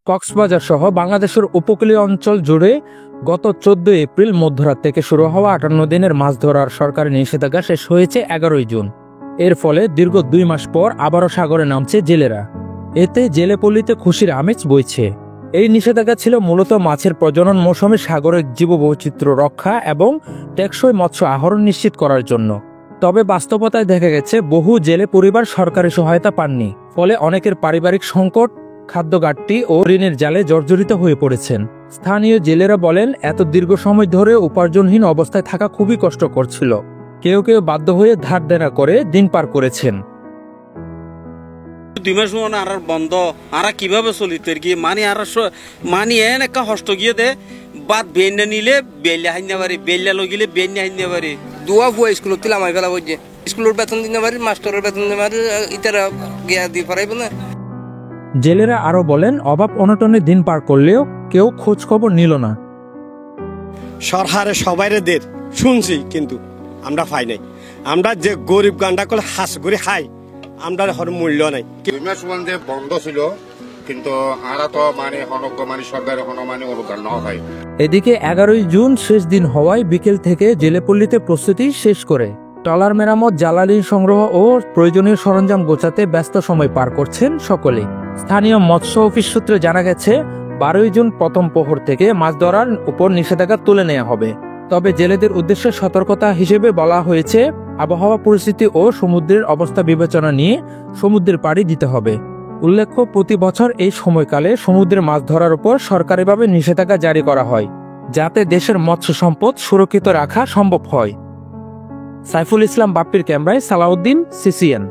কক্সবাজার সহ বাংলাদেশের উপকূলীয় অঞ্চল জুড়ে গত 14 এপ্রিল মধ্যরাত থেকে শুরু হওয়া 58 দিনের মাছ ধরার সরকারি নিষেধাজ্ঞা শেষ হয়েছে 11 জুন। এর ফলে দীর্ঘ 2 মাস পর আবারও সাগরে নামছে জেলেরা। এতে জেলেপল্লীতে খুশির আমেজ বইছে। এই নিষেধাজ্ঞা ছিল মূলত মাছের প্রজনন মৌসুমে সাগরের জীববৈচিত্র্য রক্ষা এবং টেকসই মৎস্য আহরণ নিশ্চিত করার জন্য। তবে বাস্তবতায় দেখা গেছে বহু জেলে পরিবার সরকারি সহায়তা পাননি, ফলে অনেকের পারিবারিক সংকট, খাদ্য ঘাটতি ও ঋণের জালে জর্জরিত হয়ে পড়েছেন। স্থানীয় জেলেরা বলেন, এত দীর্ঘ সময় ধরে উপার্জনহীন অবস্থায় থাকা খুবই কষ্টকর ছিল। কেউ কেউ বাধ্য হয়ে ধার দেনা করে দিন পার করেছেন। 2 মাস আর বন্ধ আর কিভাবে চলিত কি মানি এন একটা হস্ত গিয়ে দে বাদ বেন্যা নিলে বেল্লা হাইনা পারি, বেল্লা লগিলে বেন্যা হাইনা পারি। দুয়া বুয়া স্কুলত তিলাম আই ফেলা বলছে স্কুলের বেতন দিতে পারি, মাস্টারের বেতন দিতে পারি, ইতারা গিয়া দিয়ে পারাইব না। জেলেরা আরো বলেন, অভাব অনটনে দিন পার করলেও কেউ খোঁজ খবর নিল না। সরকারে সবাইরে দের শুনছি, কিন্তু আমরা পাই নাই। আমরা যে গরিব গান্ডা করলে হাঁস করে খাই, আমরা হর মূল্য নাই। 2 মাস বন্ধে বন্ধ ছিল, কিন্তু আরা তো মানে সরকারের অনুদান না হয়। এদিকে 11 জুন শেষ দিন হওয়ায় বিকেল থেকে জেলেপল্লীতে প্রস্তুতি শেষ করে ট্রলার মেরামত, জ্বালানি সংগ্রহ ও প্রয়োজনীয় সরঞ্জাম গোছাতে ব্যস্ত সময় পার করছেন সকলে। স্থানীয় মৎস্য অফিস সূত্রে জানা গেছে, 12 জুন প্রথম প্রহর থেকে মাছ ধরার উপর নিষেধাজ্ঞা তুলে নেওয়া হবে। তবে জেলেদের উদ্দেশ্যে সতর্কতা হিসেবে বলা হয়েছে, আবহাওয়া পরিস্থিতি ও সমুদ্রের অবস্থা বিবেচনা নিয়ে সমুদ্রের পাড়ি দিতে হবে। উল্লেখ্য, প্রতি বছর এই সময়কালে সমুদ্রে মাছ ধরার উপর সরকারিভাবে নিষেধাজ্ঞা জারি করা হয়, যাতে দেশের মৎস্য সম্পদ সুরক্ষিত রাখা সম্ভব হয়। সাইফুল ইসলাম বাপ্পির ক্যামেরায় সালাউদ্দিন, CCN।